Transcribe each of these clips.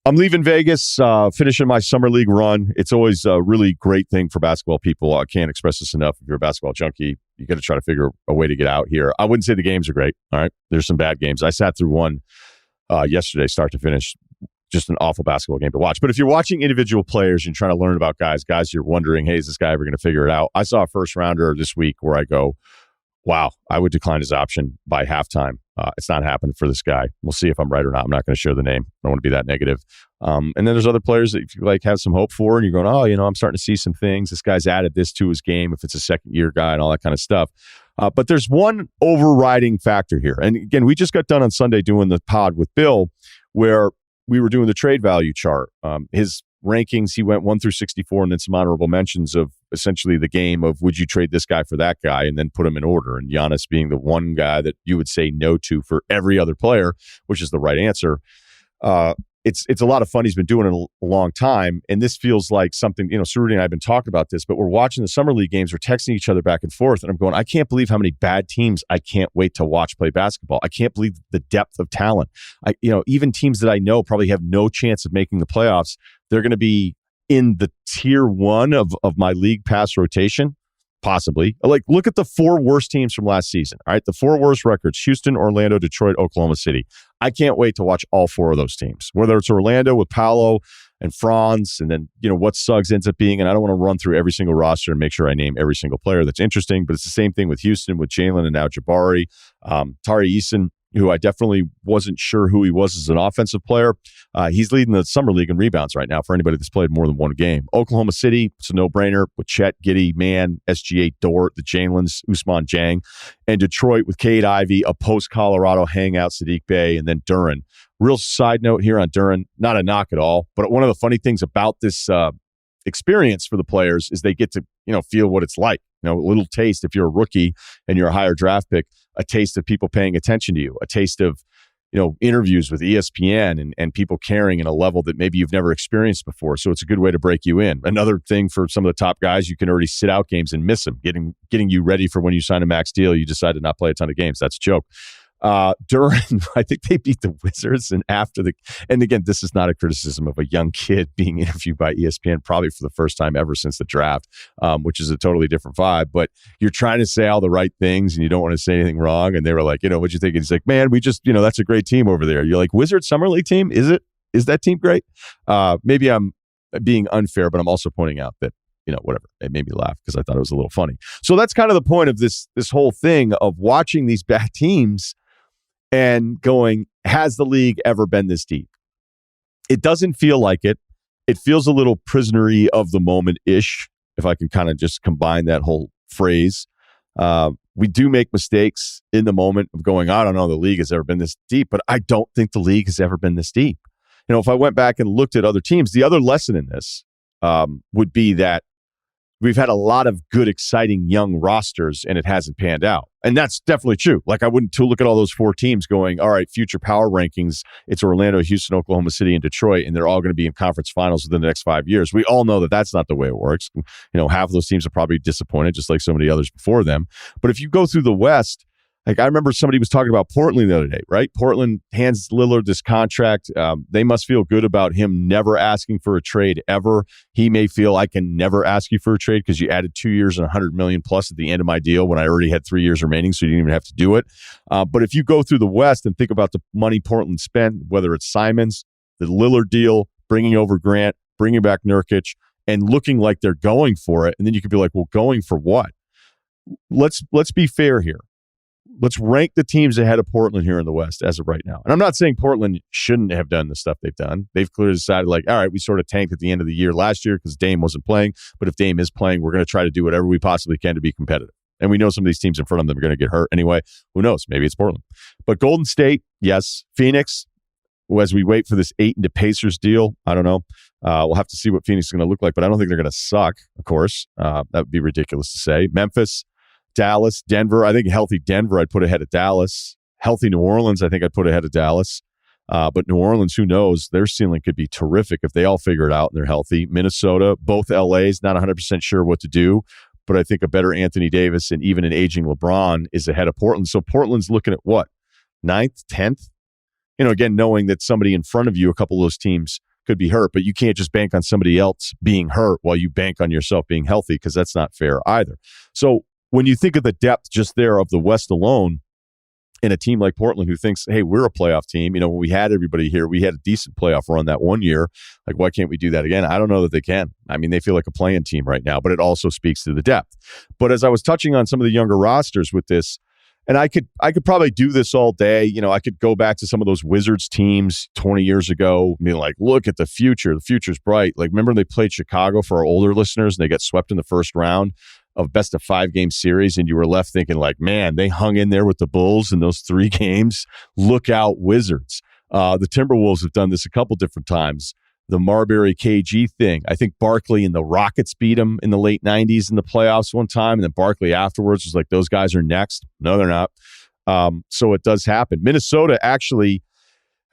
I'm leaving Vegas, finishing my summer league run. It's always a really great thing for basketball people. I can't express this enough. If you're a basketball junkie, you got to try to figure a way to get out here. I wouldn't say the games are great. All right. There's some bad games. I sat through one yesterday, start to finish. Just an awful basketball game to watch. But if you're watching individual players and trying to learn about guys you're wondering, hey, is this guy ever going to figure it out? I saw a first rounder this week where I go, wow, I would decline his option by halftime. It's not happening for this guy. We'll see if I'm right or not. I'm not going to share the name. I don't want to be that negative. And then there's other players that you have some hope for, and you're going, oh, I'm starting to see some things. This guy's added this to his game if it's a second-year guy and all that kind of stuff. But there's one overriding factor here. And again, we just got done on Sunday doing the pod with Bill where we were doing the trade value chart. His rankings, he went 1 through 64 and then some honorable mentions of essentially the game of would you trade this guy for that guy and then put them in order. And Giannis being the one guy that you would say no to for every other player, which is the right answer. It's a lot of fun. He's been doing it a long time. And this feels like something, Cerruti and I have been talking about this, but we're watching the summer league games. We're texting each other back and forth. And I'm going, I can't believe how many bad teams I can't wait to watch play basketball. I can't believe the depth of talent. Even teams that I know probably have no chance of making the playoffs, they're going to be in the tier 1 of my league pass rotation. Possibly. Look at the 4 worst teams from last season. All right. The 4 worst records: Houston, Orlando, Detroit, Oklahoma City. I can't wait to watch all 4 of those teams, whether it's Orlando with Paolo and Franz, and then, what Suggs ends up being. And I don't want to run through every single roster and make sure I name every single player that's interesting, but it's the same thing with Houston, with Jalen and now Jabari. Tari Eason, who I definitely wasn't sure who he was as an offensive player. He's leading the summer league in rebounds right now for anybody that's played more than one game. Oklahoma City, it's a no-brainer with Chet, Giddey, Mann, SGA, Dort, the Jalen's, Usman Jang. And Detroit with Cade Ivey, a post-Colorado hangout, Sadiq Bey, and then Duren. Real side note here on Duren, not a knock at all, but one of the funny things about this experience for the players is they get to, feel what it's like. A little taste if you're a rookie and you're a higher draft pick, a taste of people paying attention to you, a taste of, interviews with ESPN and people caring in a level that maybe you've never experienced before. So it's a good way to break you in. Another thing for some of the top guys, you can already sit out games and miss them, getting you ready for when you sign a max deal, you decide to not play a ton of games. That's a joke. Duren, I think they beat the Wizards, and again, this is not a criticism of a young kid being interviewed by ESPN, probably for the first time ever since the draft, which is a totally different vibe, but you're trying to say all the right things and you don't want to say anything wrong. And they were like, what'd you think? And he's like, man, we just, that's a great team over there. You're like, Wizards Summer League team? Is that team great? Maybe I'm being unfair, but I'm also pointing out that, whatever. It made me laugh because I thought it was a little funny. So that's kind of the point of this whole thing of watching these bad teams and going, has the league ever been this deep? It doesn't feel like it. It feels a little prisoner-y of the moment-ish, if I can kind of just combine that whole phrase. We do make mistakes in the moment of going, I don't know, the league has ever been this deep, but I don't think the league has ever been this deep. If I went back and looked at other teams, the other lesson in this would be that we've had a lot of good, exciting young rosters, and it hasn't panned out. And that's definitely true. I wouldn't look at all those 4 teams going, all right, future power rankings, it's Orlando, Houston, Oklahoma City, and Detroit, and they're all going to be in conference finals within the next 5 years. We all know that that's not the way it works. Half of those teams are probably disappointed, just like so many others before them. But if you go through the West, I remember somebody was talking about Portland the other day, right? Portland hands Lillard this contract. They must feel good about him never asking for a trade ever. He may feel, I can never ask you for a trade because you added 2 years and $100 million plus at the end of my deal when I already had 3 years remaining, so you didn't even have to do it. But if you go through the West and think about the money Portland spent, whether it's Simmons, the Lillard deal, bringing over Grant, bringing back Nurkic, and looking like they're going for it, and then you could be like, well, going for what? Let's be fair here. Let's rank the teams ahead of Portland here in the West as of right now. And I'm not saying Portland shouldn't have done the stuff they've done. They've clearly decided, all right, we sort of tanked at the end of the year last year because Dame wasn't playing. But if Dame is playing, we're going to try to do whatever we possibly can to be competitive. And we know some of these teams in front of them are going to get hurt anyway. Who knows? Maybe it's Portland. But Golden State, yes. Phoenix, as we wait for this Ayton to Pacers deal, I don't know. We'll have to see what Phoenix is going to look like, but I don't think they're going to suck, of course. That would be ridiculous to say. Memphis, Dallas, Denver. I think healthy Denver I'd put ahead of Dallas. Healthy New Orleans I think I'd put ahead of Dallas. But New Orleans, who knows? Their ceiling could be terrific if they all figure it out and they're healthy. Minnesota, both LAs, not 100% sure what to do. But I think a better Anthony Davis and even an aging LeBron is ahead of Portland. So Portland's looking at what? 9th, 10th? Again, knowing that somebody in front of you, a couple of those teams could be hurt, but you can't just bank on somebody else being hurt while you bank on yourself being healthy, because that's not fair either. So when you think of the depth just there of the West alone, in a team like Portland who thinks, hey, we're a playoff team. When we had everybody here, we had a decent playoff run that one year. Like, why can't we do that again? I don't know that they can. I mean, they feel like a playing team right now, but it also speaks to the depth. But as I was touching on some of the younger rosters with this, and I could probably do this all day. I could go back to some of those Wizards teams 20 years ago and be like, look at the future. The future's bright. Like, remember they played Chicago for our older listeners and they got swept in the first round of best of 5 game series, and you were left thinking like, man, they hung in there with the Bulls in those 3 games. Look out, Wizards. The Timberwolves have done this a couple different times. The Marbury KG thing. I think Barkley and the Rockets beat them in the late 90s in the playoffs one time, and then Barkley afterwards was like, those guys are next. No, they're not. So it does happen. Minnesota actually,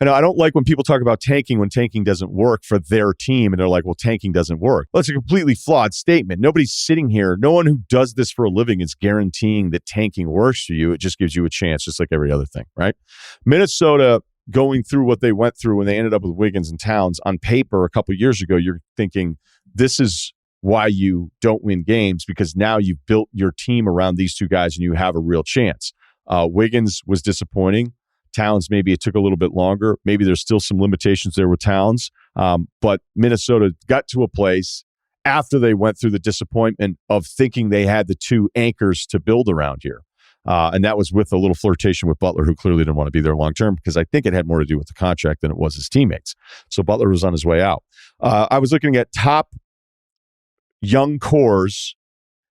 and I don't like when people talk about tanking when tanking doesn't work for their team, and they're like, well, tanking doesn't work. Well, it's a completely flawed statement. Nobody's sitting here. No one who does this for a living is guaranteeing that tanking works for you. It just gives you a chance, just like every other thing, right? Minnesota, going through what they went through when they ended up with Wiggins and Towns, on paper a couple years ago, you're thinking this is why you don't win games, because now you've built your team around these 2 guys and you have a real chance. Wiggins was disappointing. Towns, maybe it took a little bit longer. Maybe there's still some limitations there with Towns. But Minnesota got to a place after they went through the disappointment of thinking they had the 2 anchors to build around here. And that was with a little flirtation with Butler, who clearly didn't want to be there long term, because I think it had more to do with the contract than it was his teammates. So Butler was on his way out. I was looking at top young cores.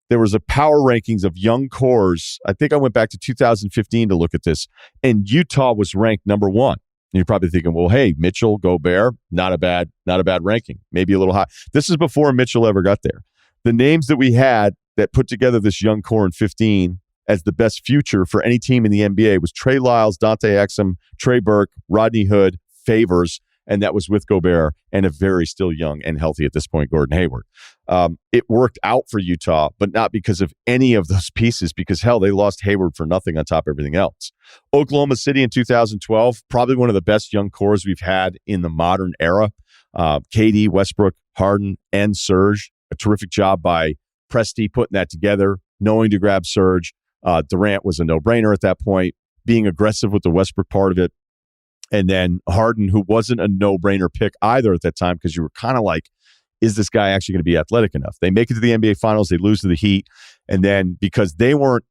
There was a power rankings of young cores. I think I went back to 2015 to look at this, and Utah was ranked number 1. And you're probably thinking, well, hey, Mitchell, Gobert, not a bad ranking, maybe a little high. This is before Mitchell ever got there. The names that we had that put together this young core in 15 as the best future for any team in the NBA was Trey Lyles, Dante Exum, Trey Burke, Rodney Hood, Favors, and that was with Gobert and a very still young and healthy at this point, Gordon Hayward. It worked out for Utah, but not because of any of those pieces, because, hell, they lost Hayward for nothing on top of everything else. Oklahoma City in 2012, probably one of the best young cores we've had in the modern era. KD, Westbrook, Harden, and Serge. A terrific job by Presti putting that together, knowing to grab Serge. Durant was a no-brainer at that point, being aggressive with the Westbrook part of it. And then Harden, who wasn't a no-brainer pick either at that time, because you were kind of like, is this guy actually going to be athletic enough? They make it to the NBA Finals, they lose to the Heat, and then because they weren't,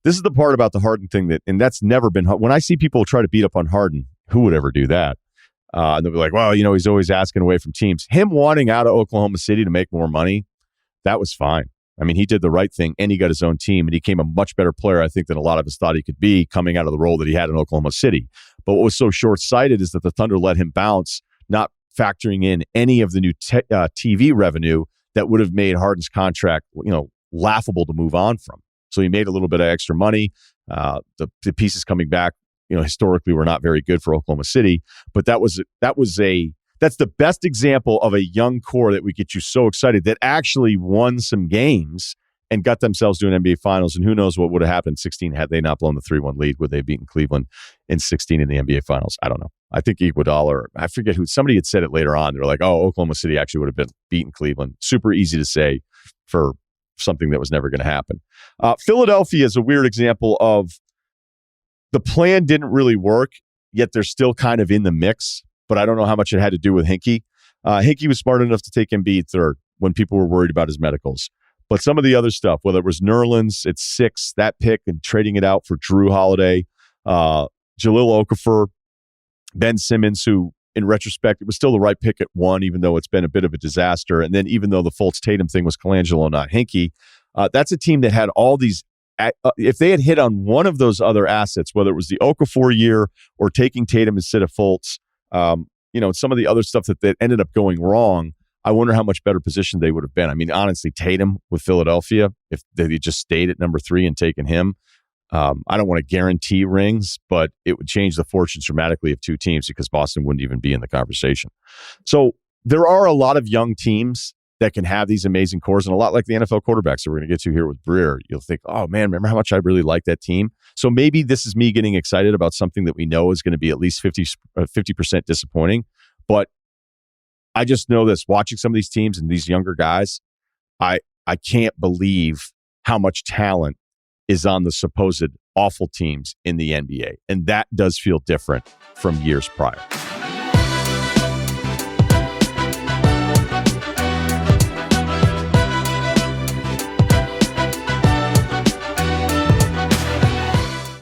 this is the part about the Harden thing and that's never been, when I see people try to beat up on Harden, who would ever do that? And they'll be like, well, he's always asking away from teams. Him wanting out of Oklahoma City to make more money, that was fine. I mean, he did the right thing, and he got his own team, and he became a much better player, I think, than a lot of us thought he could be coming out of the role that he had in Oklahoma City. But what was so short-sighted is that the Thunder let him bounce, not factoring in any of the new TV revenue that would have made Harden's contract, laughable to move on from. So he made a little bit of extra money. The pieces coming back, historically were not very good for Oklahoma City, but that's the best example of a young core that would get you so excited that actually won some games and got themselves to an NBA Finals. And who knows what would have happened in 16 had they not blown the 3-1 lead. Would they have beaten Cleveland in 16 in the NBA Finals? I don't know. I think Iguodala, I forget who, somebody had said it later on. They're like, oh, Oklahoma City actually would have beaten Cleveland. Super easy to say for something that was never going to happen. Philadelphia is a weird example of the plan didn't really work, yet they're still kind of in the mix. But I don't know how much it had to do with Hinkie. Hinkie was smart enough to take Embiid third when people were worried about his medicals. But some of the other stuff, whether it was Nerlens at 6, that pick, and trading it out for Drew Holiday, Jahlil Okafor, Ben Simmons, who in retrospect, it was still the right pick at 1, even though it's been a bit of a disaster. And then even though the Fultz-Tatum thing was Colangelo, not Hinkie, that's a team that had all these. If they had hit on one of those other assets, whether it was the Okafor year or taking Tatum instead of Fultz, some of the other stuff that ended up going wrong, I wonder how much better positioned they would have been. I mean, honestly, Tatum with Philadelphia, if they just stayed at number 3 and taken him, I don't want to guarantee rings, but it would change the fortunes dramatically of 2 teams because Boston wouldn't even be in the conversation. So there are a lot of young teams that can have these amazing cores, and a lot like the NFL quarterbacks that we're going to get to here with Breer. You'll think, oh man, remember how much I really like that team? So maybe this is me getting excited about something that we know is going to be at least 50% disappointing, but I just know this, watching some of these teams and these younger guys, I can't believe how much talent is on the supposed awful teams in the NBA. And that does feel different from years prior.